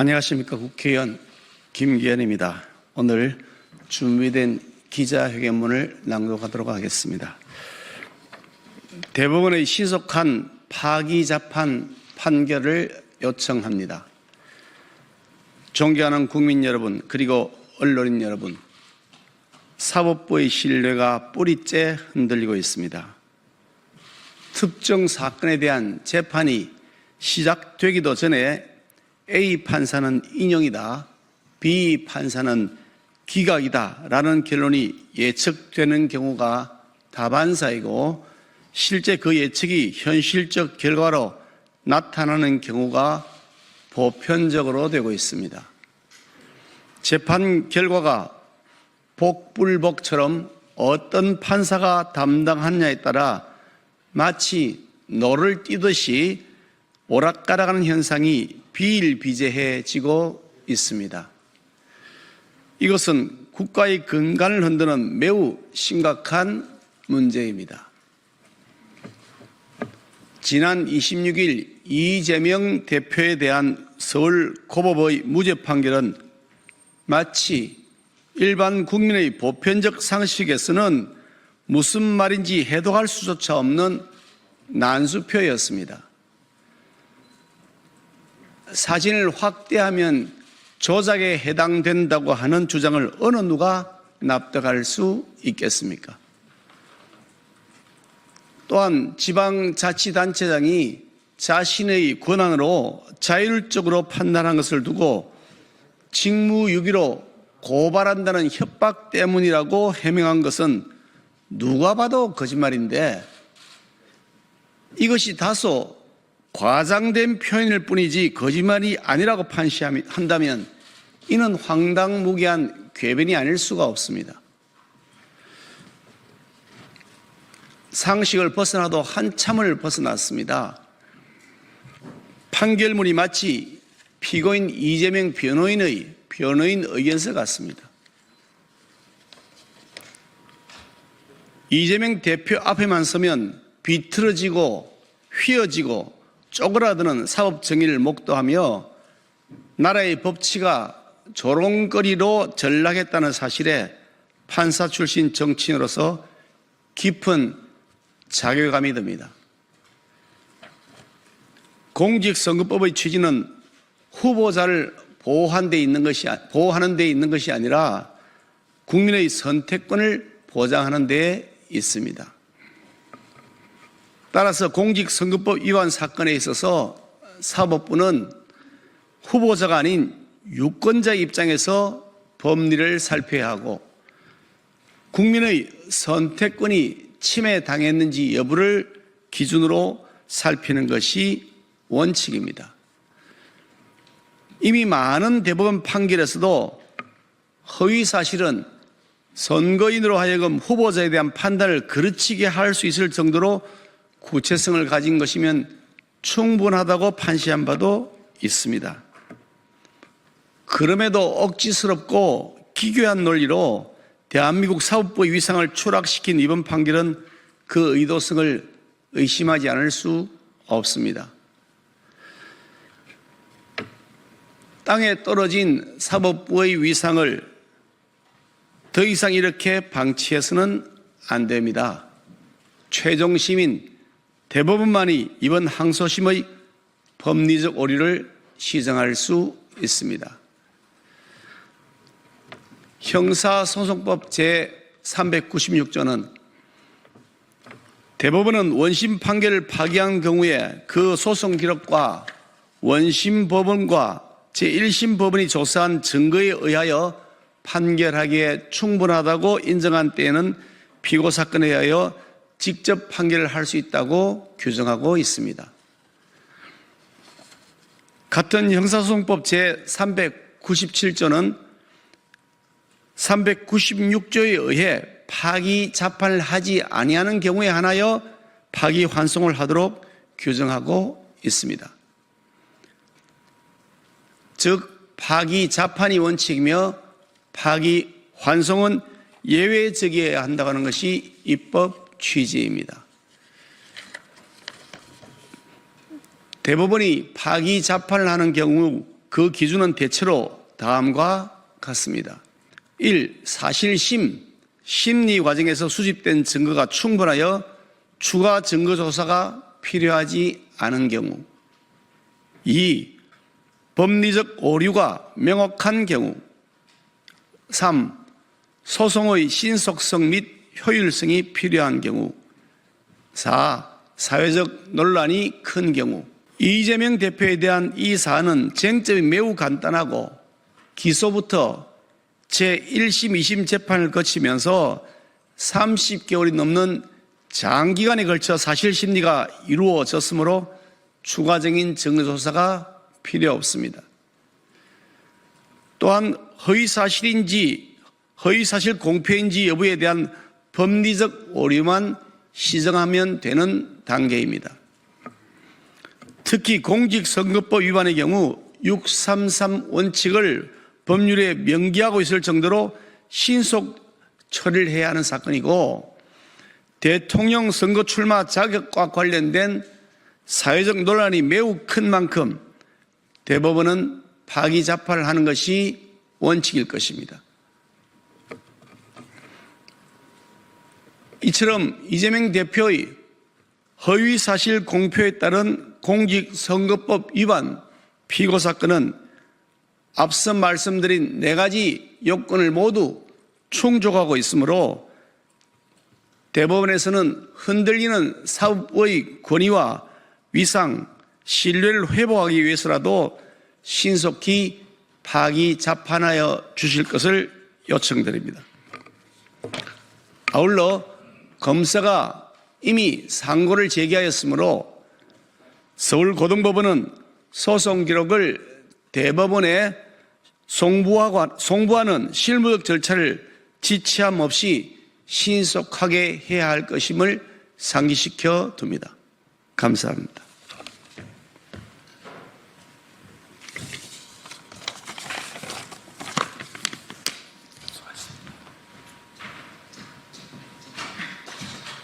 안녕하십니까. 국회의원 김기현입니다. 오늘 준비된 기자회견문을 낭독하도록 하겠습니다. 대법원의 신속한 파기자판 판결을 요청합니다. 존경하는 국민 여러분, 그리고 언론인 여러분, 사법부의 신뢰가 뿌리째 흔들리고 있습니다. 특정 사건에 대한 재판이 시작되기도 전에 A 판사는 인용이다, B 판사는 기각이다 라는 결론이 예측되는 경우가 다반사이고, 실제 그 예측이 현실적 결과로 나타나는 경우가 보편적으로 되고 있습니다. 재판 결과가 복불복처럼 어떤 판사가 담당하느냐에 따라 마치 노를 띠듯이 오락가락하는 현상이 비일비재해지고 있습니다. 이것은 국가의 근간을 흔드는 매우 심각한 문제입니다. 지난 26일 이재명 대표에 대한 서울고법의 무죄 판결은 마치 일반 국민의 보편적 상식에서는 무슨 말인지 해독할 수조차 없는 난수표였습니다. 사진을 확대하면 조작에 해당된다고 하는 주장을 어느 누가 납득할 수 있겠습니까? 또한 지방자치단체장이 자신의 권한으로 자율적으로 판단한 것을 두고 직무유기로 고발한다는 협박 때문이라고 해명한 것은 누가 봐도 거짓말인데, 이것이 다소 과장된 표현일 뿐이지 거짓말이 아니라고 판시한다면 이는 황당무계한 궤변이 아닐 수가 없습니다. 상식을 벗어나도 한참을 벗어났습니다. 판결문이 마치 피고인 이재명 변호인 의견서 같습니다. 이재명 대표 앞에만 서면 비틀어지고 휘어지고 쪼그라드는 사법 정의를 목도하며 나라의 법치가 조롱거리로 전락했다는 사실에 판사 출신 정치인으로서 깊은 자괴감이 듭니다. 공직선거법의 취지는 후보자를 보호하는 데 있는 것이 아니라 국민의 선택권을 보장하는 데 있습니다. 따라서 공직선거법 위반 사건에 있어서 사법부는 후보자가 아닌 유권자의 입장에서 법리를 살펴야 하고, 국민의 선택권이 침해당했는지 여부를 기준으로 살피는 것이 원칙입니다. 이미 많은 대법원 판결에서도 허위사실은 선거인으로 하여금 후보자에 대한 판단을 그르치게 할 수 있을 정도로 구체성을 가진 것이면 충분하다고 판시한 바도 있습니다. 그럼에도 억지스럽고 기괴한 논리로 대한민국 사법부의 위상을 추락시킨 이번 판결은 그 의도성을 의심하지 않을 수 없습니다. 땅에 떨어진 사법부의 위상을 더 이상 이렇게 방치해서는 안 됩니다. 최종 시민 대법원만이 이번 항소심의 법리적 오류를 시정할 수 있습니다. 형사소송법 제396조는 대법원은 원심 판결을 파기한 경우에 그 소송 기록과 원심 법원과 제1심 법원이 조사한 증거에 의하여 판결하기에 충분하다고 인정한 때에는 피고 사건에 의하여 직접 판결을 할 수 있다고 규정하고 있습니다. 같은 형사소송법 제397조는 396조에 의해 파기자판을 하지 아니하는 경우에 한하여 파기환송을 하도록 규정하고 있습니다. 즉 파기자판이 원칙이며 파기환송은 예외적이어야 한다고 하는 것이 입법 취지입니다. 대법원이 파기자판을 하는 경우 그 기준은 대체로 다음과 같습니다. 1. 사실심, 심리 과정에서 수집된 증거가 충분하여 추가 증거 조사가 필요하지 않은 경우. 2. 법리적 오류가 명확한 경우. 3. 소송의 신속성 및 효율성이 필요한 경우. 4. 사회적 논란이 큰 경우. 이재명 대표에 대한 이 사안은 쟁점이 매우 간단하고 기소부터 제1심, 2심 재판을 거치면서 30개월이 넘는 장기간에 걸쳐 사실심리가 이루어졌으므로 추가적인 증거조사가 필요 없습니다. 또한 허위사실인지 허위사실 공표인지 여부에 대한 법리적 오류만 시정하면 되는 단계입니다. 특히 공직선거법 위반의 경우 633 원칙을 법률에 명기하고 있을 정도로 신속 처리를 해야 하는 사건이고, 대통령 선거 출마 자격과 관련된 사회적 논란이 매우 큰 만큼 대법원은 파기자파를 하는 것이 원칙일 것입니다. 이처럼 이재명 대표의 허위사실 공표에 따른 공직선거법 위반 피고 사건은 앞서 말씀드린 4가지 요건을 모두 충족하고 있으므로 대법원에서는 흔들리는 사법부의 권위와 위상, 신뢰를 회복하기 위해서라도 신속히 파기자판하여 주실 것을 요청드립니다. 아울러 검사가 이미 상고를 제기하였으므로 서울고등법원은 소송 기록을 대법원에 송부하는 실무적 절차를 지체함 없이 신속하게 해야 할 것임을 상기시켜 둡니다. 감사합니다.